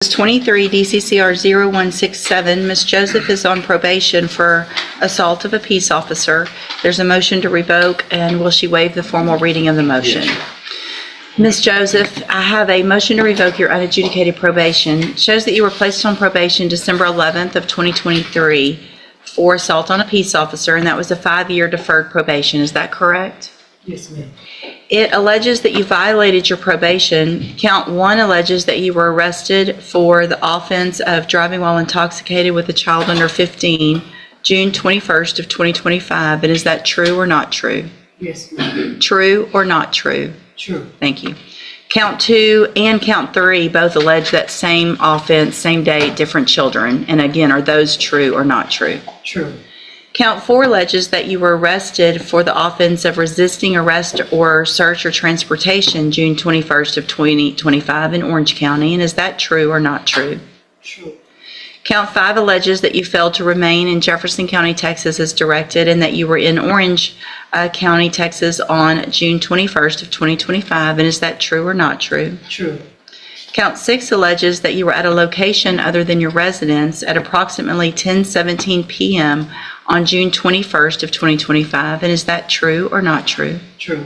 23 DCCR 0167. Ms. Joseph is on probation for assault of a peace officer. There's a motion to revoke, and will she waive the formal reading of the motion? Yes. Ms. Joseph, I have a motion to revoke your unadjudicated probation. It shows that you were placed on probation December 11th of 2023 for assault on a peace officer, and that was a 5-year deferred probation. Is that correct? Yes, ma'am. It alleges that you violated your probation. Count 1 alleges that you were arrested for the offense of driving while intoxicated with a child under 15, June 21st of 2025. And is that true or not true? Yes, ma'am. True or not true? True. Thank you. Count 2 and count 3 both allege that same offense, same date, different children. And again, are those true or not true? True. Count 4 alleges that you were arrested for the offense of resisting arrest or search or transportation June 21st of 2025 in Orange County. And is that true or not true? True. Count 5 alleges that you failed to remain in Jefferson County, Texas as directed, and that you were in Orange County, Texas on June 21st of 2025. And is that true or not true? True. Count 6 alleges that you were at a location other than your residence at approximately 10:17 p.m. on June 21st of 2025. And is that true or not true? True.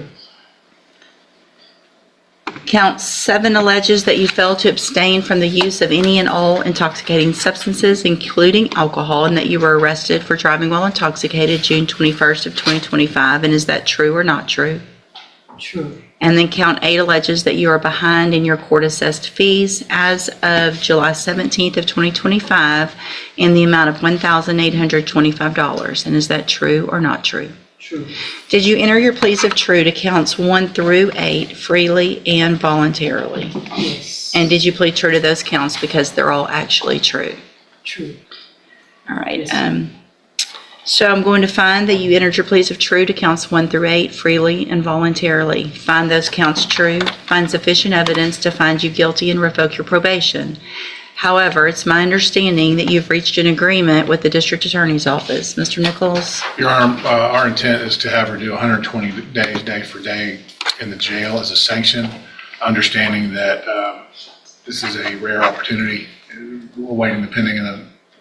Count 7 alleges that you failed to abstain from the use of any and all intoxicating substances, including alcohol, and that you were arrested for driving while intoxicated June 21st of 2025. And is that true or not true? True. And then count 8 alleges that you are behind in your court-assessed fees as of July 17th of 2025 in the amount of $1,825. And is that true or not true? True. Did you enter your pleas of true to counts 1 through 8 freely and voluntarily? Yes. And did you plead true to those counts because they're all actually true? True. All right. Yes. So I'm going to find that you entered your pleas of true to counts 1 through 8 freely and voluntarily. Find those counts true. Find sufficient evidence to find you guilty and revoke your probation. However, it's my understanding that you've reached an agreement with the District Attorney's Office. Mr. Nichols? Your Honor, our intent is to have her do 120 days, day for day, in the jail as a sanction, understanding that this is a rare opportunity. We're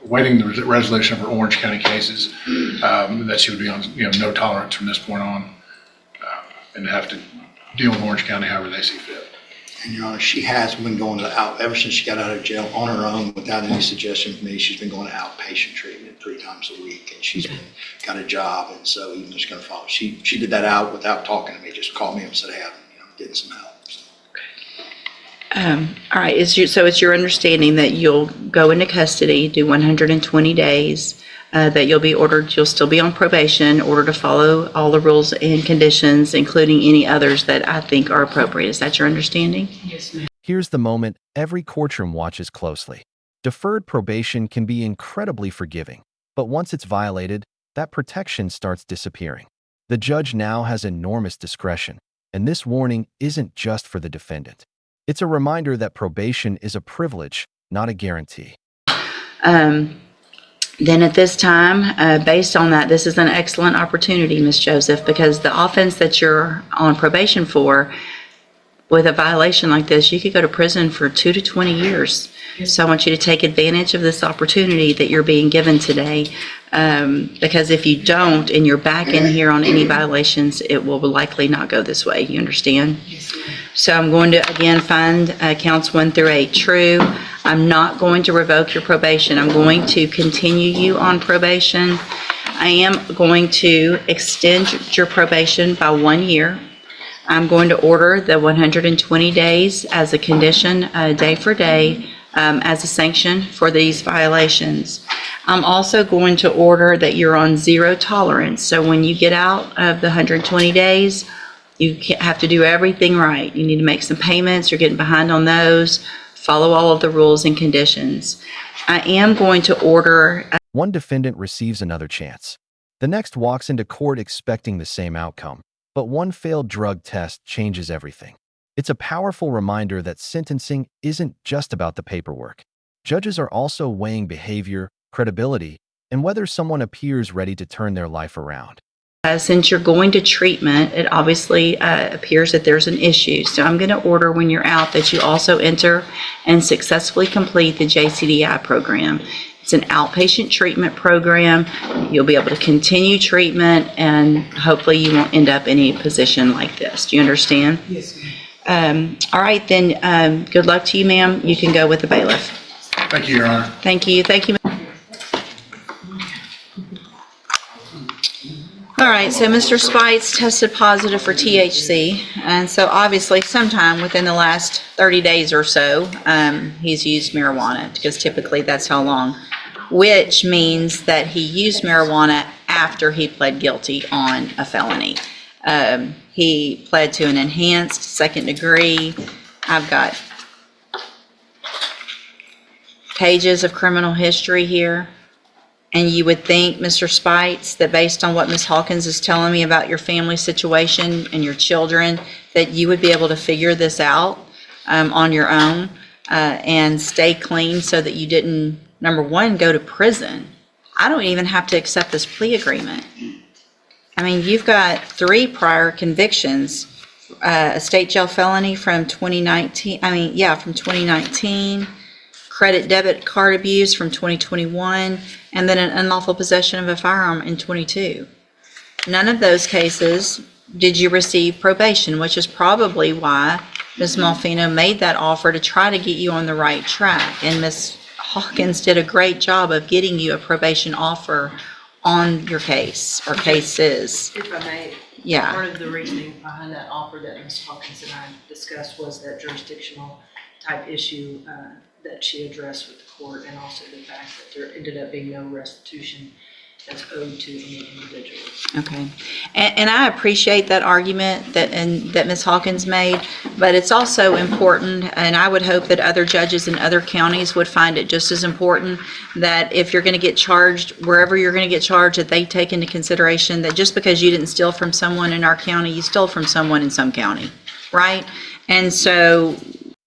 awaiting the resolution of her Orange County cases, that she would be on, no tolerance from this point on, and have to deal with Orange County however they see fit. And Your Honor, she has been going to ever since she got out of jail on her own, without any suggestion from me, she's been going to outpatient treatment 3 times a week, and she's got a job, and so even just going to follow. She did that out without talking to me, just called me and said, hey, I'm getting some help. So. All right. So it's your understanding that you'll go into custody, do 120 days, that you'll still be on probation, ordered to follow all the rules and conditions, including any others that I think are appropriate. Is that your understanding? Yes, ma'am. Here's the moment every courtroom watches closely. Deferred probation can be incredibly forgiving, but once it's violated, that protection starts disappearing. The judge now has enormous discretion, and this warning isn't just for the defendant. It's a reminder that probation is a privilege, not a guarantee. Then at this time, based on that, this is an excellent opportunity, Ms. Joseph, because the offense that you're on probation for, with a violation like this, you could go to prison for 2 to 20 years. So I want you to take advantage of this opportunity that you're being given today, because if you don't and you're back in here on any violations, it will likely not go this way. You understand? Yes, ma'am. So I'm going to, again, find counts 1 through 8 true. I'm not going to revoke your probation. I'm going to continue you on probation. I am going to extend your probation by 1 year. I'm going to order the 120 days as a condition, day for day, as a sanction for these violations. I'm also going to order that you're on 0 tolerance. So when you get out of the 120 days, you have to do everything right. You need to make some payments. You're getting behind on those. Follow all of the rules and conditions. I am going to order. One defendant receives another chance. The next walks into court expecting the same outcome, but one failed drug test changes everything. It's a powerful reminder that sentencing isn't just about the paperwork. Judges are also weighing behavior, credibility, and whether someone appears ready to turn their life around. Since you're going to treatment, it obviously appears that there's an issue. So I'm going to order when you're out that you also enter and successfully complete the JCDI program. It's an outpatient treatment program. You'll be able to continue treatment, and hopefully you won't end up in a position like this. Do you understand? Yes, ma'am. All right, then, good luck to you, ma'am. You can go with the bailiff. Thank you, Your Honor. Thank you. Thank you. All right, so Mr. Spites tested positive for THC, and so obviously sometime within the last 30 days or so, he's used marijuana, because typically that's how long, which means that he used marijuana after he pled guilty on a felony. He pled to an enhanced second degree. I've got pages of criminal history here. And you would think, Mr. Spites, that based on what Ms. Hawkins is telling me about your family situation and your children, that you would be able to figure this out on your own and stay clean so that you didn't, number one, go to prison. I don't even have to accept this plea agreement. I mean, you've got 3 prior convictions, a state jail felony from 2019, from 2019, credit debit card abuse from 2021, and then an unlawful possession of a firearm in 22. None of those cases did you receive probation, which is probably why Ms. Malfino made that offer to try to get you on the right track. And Ms. Hawkins did a great job of getting you a probation offer on your case, or cases. If I may, Yeah. part of the reasoning behind that offer that Ms. Hawkins and I discussed was that jurisdictional type issue that she addressed with the court, and also the fact that there ended up being no restitution that's owed to any individual. Okay. And I appreciate that argument that Ms. Hawkins made, but it's also important, and I would hope that other judges in other counties would find it just as important, that if you're going to get charged, wherever you're going to get charged, that they take into consideration that just because you didn't steal from someone in our county, you stole from someone in some county, right? And so...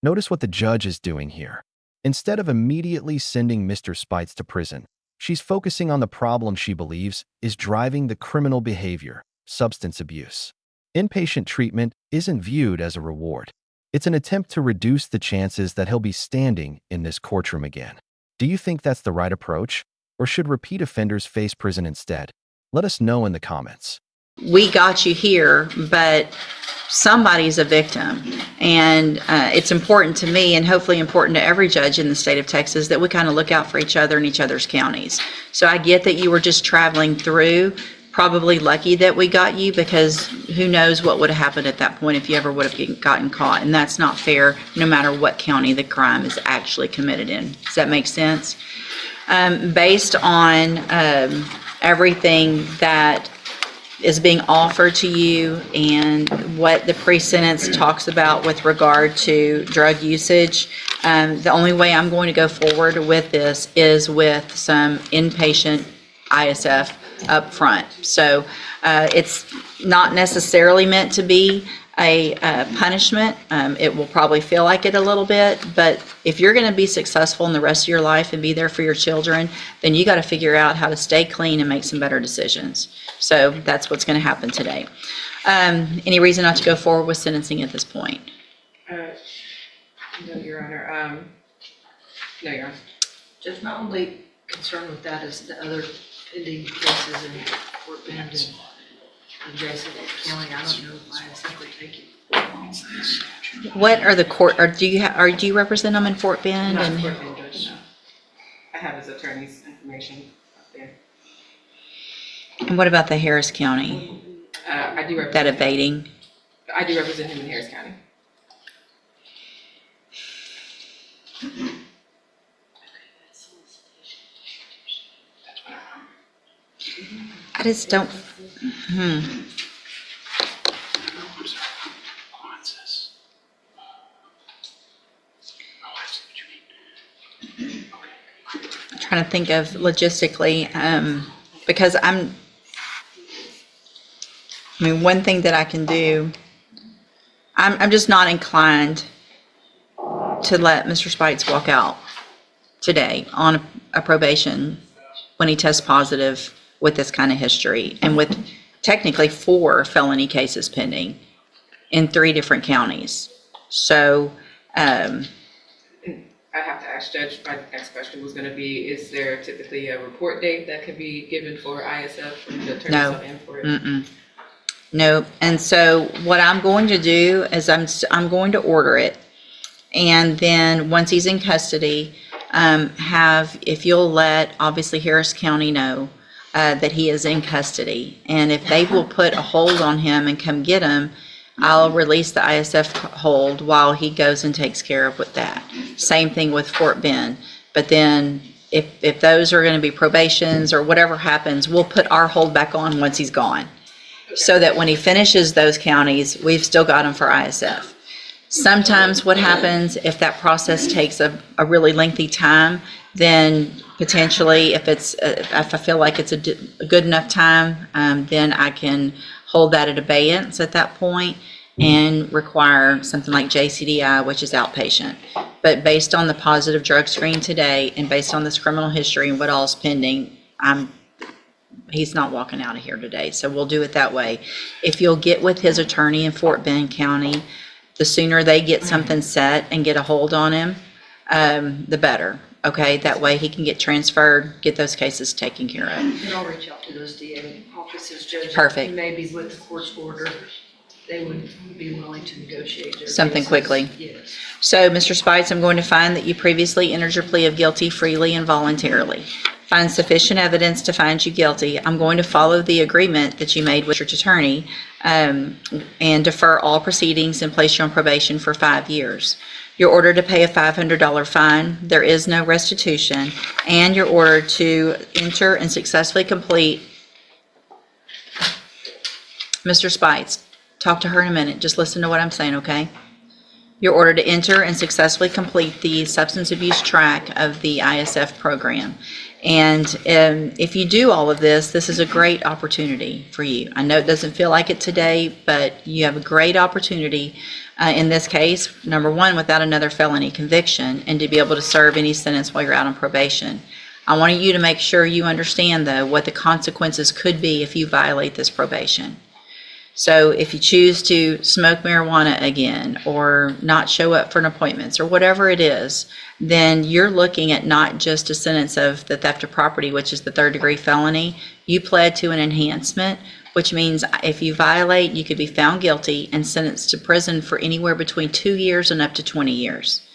Notice what the judge is doing here. Instead of immediately sending Mr. Spites to prison, she's focusing on the problem she believes is driving the criminal behavior, substance abuse. Inpatient treatment isn't viewed as a reward. It's an attempt to reduce the chances that he'll be standing in this courtroom again. Do you think that's the right approach, or should repeat offenders face prison instead? Let us know in the comments. We got you here, but somebody's a victim. And it's important to me, and hopefully important to every judge in the state of Texas, that we kind of look out for each other in each other's counties. So I get that you were just traveling through, probably lucky that we got you, because who knows what would have happened at that point if you ever would have gotten caught. And that's not fair, no matter what county the crime is actually committed in. Does that make sense? Based on everything that is being offered to you and what the pre-sentence talks about with regard to drug usage, the only way I'm going to go forward with this is with some inpatient ISF up front. So it's not necessarily meant to be a punishment. It will probably feel like it a little bit, but if you're going to be successful in the rest of your life and be there for your children, then you got to figure out how to stay clean and make some better decisions. So that's what's going to happen today. Any reason not to go forward with sentencing at this point? No, Your Honor. No, Your Honor. Just my only concern with that is the other pending cases in Fort Bend and Joseph County. I don't know why I simply take it. What are the court, or do you represent them in Fort Bend? Not And Fort Bend, Judge, no. I have his attorney's information up there. and what about the Harris County, I do represent that abating? I do represent him in Harris County. I just don't, I'm trying to think of logistically, because one thing that I can do, I'm just not inclined to let Mr. Spites walk out today on a probation when he tests positive with this kind of history and with technically 4 felony cases pending in 3 different counties. So, I have to ask Judge, my next question was gonna be, is there typically a report date that could be given for ISF from the attorneys No. on in for it? no. And so what I'm going to do is I'm going to order it. And then once he's in custody, if you'll let obviously Harris County know that he is in custody. And if they will put a hold on him and come get him, I'll release the ISF hold while he goes and takes care of with that. Same thing with Fort Bend. But then if those are going to be probations or whatever happens, we'll put our hold back on once he's gone. So that when he finishes those counties, we've still got him for ISF. Sometimes what happens if that process takes a really lengthy time, then potentially if I feel like it's a good enough time, then I can hold that at abeyance at that point and require something like JCDI, which is outpatient. But based on the positive drug screen today and based on this criminal history and what all is pending, he's not walking out of here today. So we'll do it that way. If you'll get with his attorney in Fort Bend County, the sooner they get something set and get a hold on him, the better. Okay, that way he can get transferred, get those cases taken care of. And I'll reach out to those DA offices, Judge. Perfect. Maybe with the court's order, they would be willing to negotiate their Something cases. quickly. Yes. So, Mr. Spites, I'm going to find that you previously entered your plea of guilty freely and voluntarily. Find sufficient evidence to find you guilty. I'm going to follow the agreement that you made with your attorney and defer all proceedings and place you on probation for 5 years. You're ordered to pay a $500 fine. There is no restitution. And you're ordered to enter and successfully complete. Mr. Spites, talk to her in a minute. Just listen to what I'm saying, okay? You're ordered to enter and successfully complete the substance abuse track of the ISF program. And if you do all of this, this is a great opportunity for you. I know it doesn't feel like it today, but you have a great opportunity in this case, number one, without another felony conviction, and to be able to serve any sentence while you're out on probation. I want you to make sure you understand, though, what the consequences could be if you violate this probation. So if you choose to smoke marijuana again or not show up for an appointments or whatever it is, then you're looking at not just a sentence of the theft of property, which is the 3rd-degree felony. You pled to an enhancement, which means if you violate, you could be found guilty and sentenced to prison for anywhere between 2 years and up to 20 years.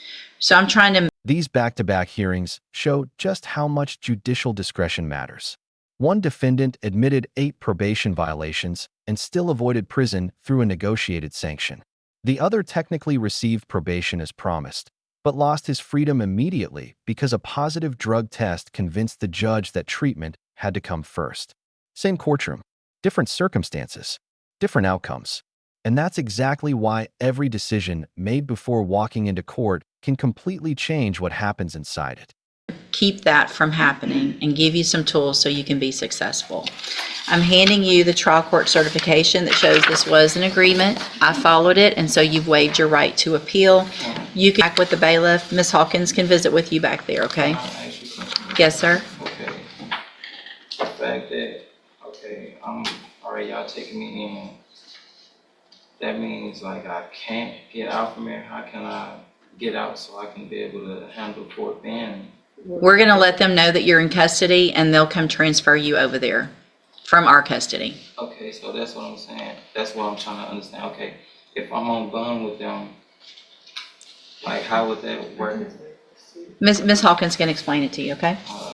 So I'm trying to... These back-to-back hearings show just how much judicial discretion matters. One defendant admitted 8 probation violations and still avoided prison through a negotiated sanction. The other technically received probation as promised, but lost his freedom immediately because a positive drug test convinced the judge that treatment had to come first. Same courtroom, different circumstances, different outcomes. And that's exactly why every decision made before walking into court can completely change what happens inside it. Keep that from happening and give you some tools so you can be successful. I'm handing you the trial court certification that shows this was an agreement. I followed it, and so you've waived your right to appeal. You can back with the bailiff. Ms. Hawkins can visit with you back there, okay? Yes, sir. Okay. The fact that, all right, y'all taking me in. That means like I can't get out from here. How can I get out so I can be able to handle Fort Bend? We're going to let them know that you're in custody, and they'll come transfer you over there from our custody. Okay, so that's what I'm saying. That's what I'm trying to understand. Okay, if I'm on bond with them, like how would that work? Ms. Hawkins can explain it to you, okay?